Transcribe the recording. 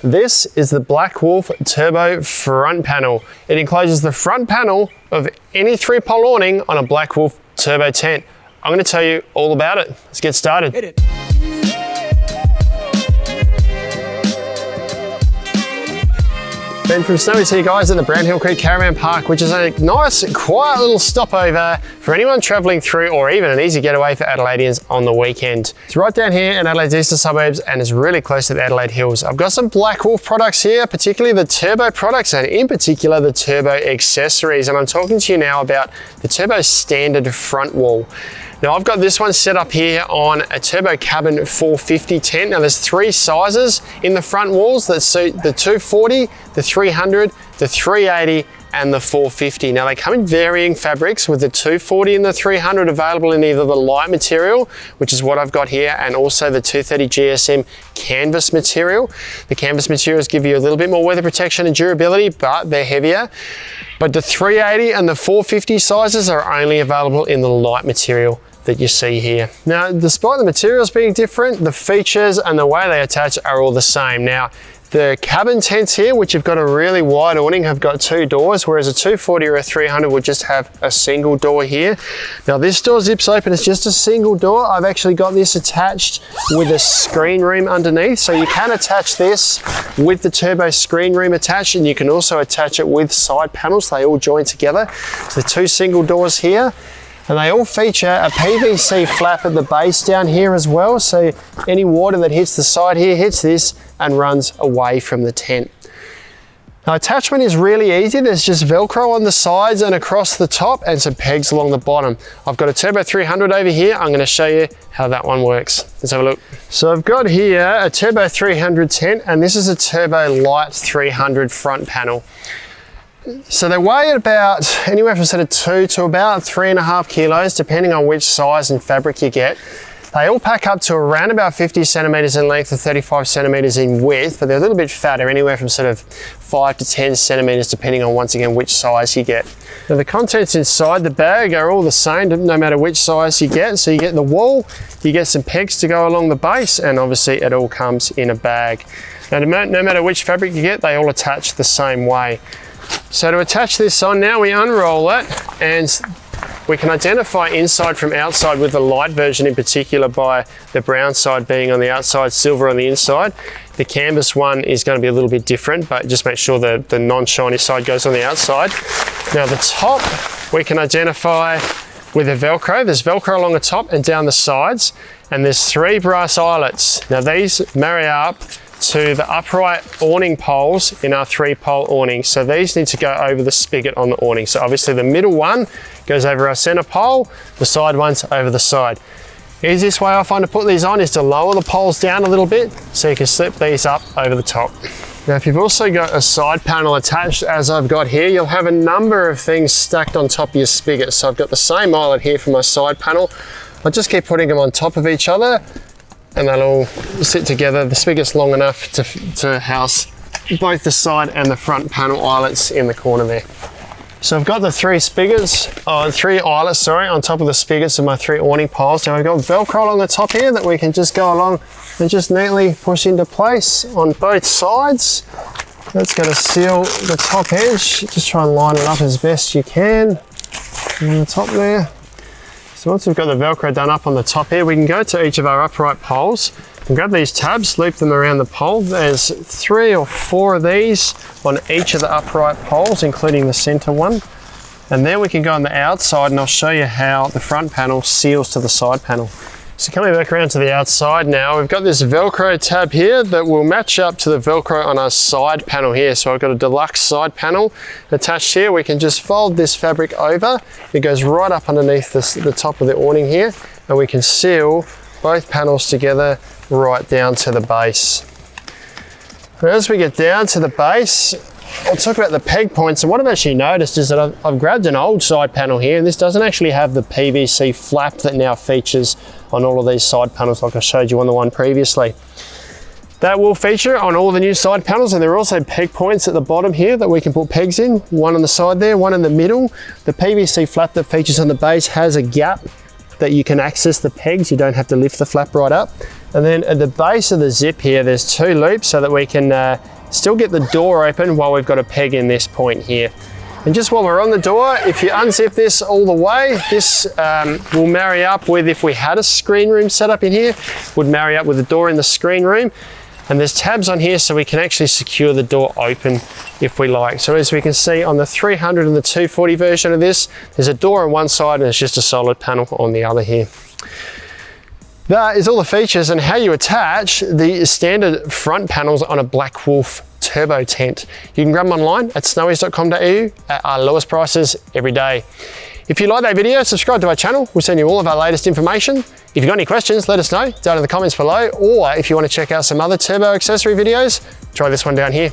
This is the Black Wolf Turbo Front Panel. It encloses the front panel of any 3-pole awning on a Black Wolf Turbo tent. I'm going to tell you all about it. Let's get started. Hit it. Ben from Snowy's here, guys, at the Brownhill Creek Caravan Park, which is a nice, quiet little stopover for anyone travelling through, or even an easy getaway for Adelaideans on the weekend. It's right down here in Adelaide's eastern suburbs and is really close to the Adelaide Hills. I've got some Black Wolf products here, particularly the Turbo products, and in particular the Turbo accessories. And I'm talking to you now about the Turbo standard front wall. Now I've got this one set up here on a Turbo Cabin 450 tent. Now there's 3 sizes in the front walls that suit the 240, the 300, the 380 and the 450. Now they come in varying fabrics, with the 240 and the 300 available in either the light material, which is what I've got here, and also the 230 GSM canvas material. The canvas materials give you a little bit more weather protection and durability, but they're heavier. But the 380 and the 450 sizes are only available in the light material that you see here. Now, despite the materials being different, the features and the way they attach are all the same. Now, the cabin tents here, which have got a really wide awning, have got 2 doors, whereas a 240 or a 300 would just have a single door here. Now this door zips open, it's just a single door. I've actually got this attached with a screen room underneath, so you can attach this with the Turbo screen room attached, and you can also attach it with side panels. They all join together. So 2 single doors here. And they all feature a PVC flap at the base down here as well, so any water that hits the side here hits this and runs away from the tent. Now attachment is really easy. There's just Velcro on the sides and across the top and some pegs along the bottom. I've got a Turbo 300 over here. I'm going to show you how that one works. Let's have a look. So I've got here a Turbo 300 tent, and this is a Turbo Lite 300 front panel. So they weigh about anywhere from sort of 2 to about 3.5 kilos, depending on which size and fabric you get. They all pack up to around about 50 centimeters in length and 35 centimeters in width, but they're a little bit fatter, anywhere from sort of 5 to 10 centimeters, depending on, once again, which size you get. Now the contents inside the bag are all the same, no matter which size you get. So you get the wall, you get some pegs to go along the base, and obviously it all comes in a bag. Now no matter which fabric you get, they all attach the same way. So to attach this on now, we unroll it, and we can identify inside from outside with the light version in particular by the brown side being on the outside, silver on the inside. The canvas one is going to be a little bit different, but just make sure the non-shiny side goes on the outside. Now the top we can identify with a Velcro. There's Velcro along the top and down the sides, and there's 3 brass eyelets. Now these marry up to the upright awning poles in our 3-pole awning. So these need to go over the spigot on the awning. So obviously the middle one goes over our center pole, the side one's over the side. Easiest way I find to put these on is to lower the poles down a little bit so you can slip these up over the top. Now if you've also got a side panel attached, as I've got here, you'll have a number of things stacked on top of your spigot. So I've got the same eyelet here for my side panel. I'll just keep putting them on top of each other, and they'll all sit together. The spigot's long enough to house both the side and the front panel eyelets in the corner there. So I've got the 3 eyelets, on top of the spigots of my 3 awning poles. Now I've got Velcro along the top here that we can just go along and just neatly push into place on both sides. That's going to seal the top edge. Just try and line it up as best you can on the top there. So once we've got the Velcro done up on the top here, we can go to each of our upright poles and grab these tabs, loop them around the pole. There's 3 or 4 of these on each of the upright poles, including the center one. And then we can go on the outside, and I'll show you how the front panel seals to the side panel. So coming back around to the outside now, we've got this Velcro tab here that will match up to the Velcro on our side panel here. So I've got a deluxe side panel attached here. We can just fold this fabric over. It goes right up underneath the top of the awning here, and we can seal both panels together right down to the base. And as we get down to the base, I'll talk about the peg points. And what I've actually noticed is that I've grabbed an old side panel here, and this doesn't actually have the PVC flap that now features on all of these side panels like I showed you on the one previously. That will feature on all the new side panels, and there are also peg points at the bottom here that we can put pegs in, one on the side there, one in the middle. The PVC flap that features on the base has a gap that you can access the pegs. You don't have to lift the flap right up. And then at the base of the zip here, there's 2 loops so that we can still get the door open while we've got a peg in this point here. And just while we're on the door, if you unzip this all the way, this will marry up with, if we had a screen room set up in here, would marry up with the door in the screen room. And there's tabs on here so we can actually secure the door open if we like. So as we can see on the 300 and the 240 version of this, there's a door on one side and it's just a solid panel on the other here. That is all the features and how you attach the standard front panels on a Black Wolf turbo tent. You can grab them online at snowies.com.au at our lowest prices every day. If you like that video, subscribe to our channel. We'll send you all of our latest information. If you've got any questions, let us know down in the comments below, or if you want to check out some other turbo accessory videos, try this one down here.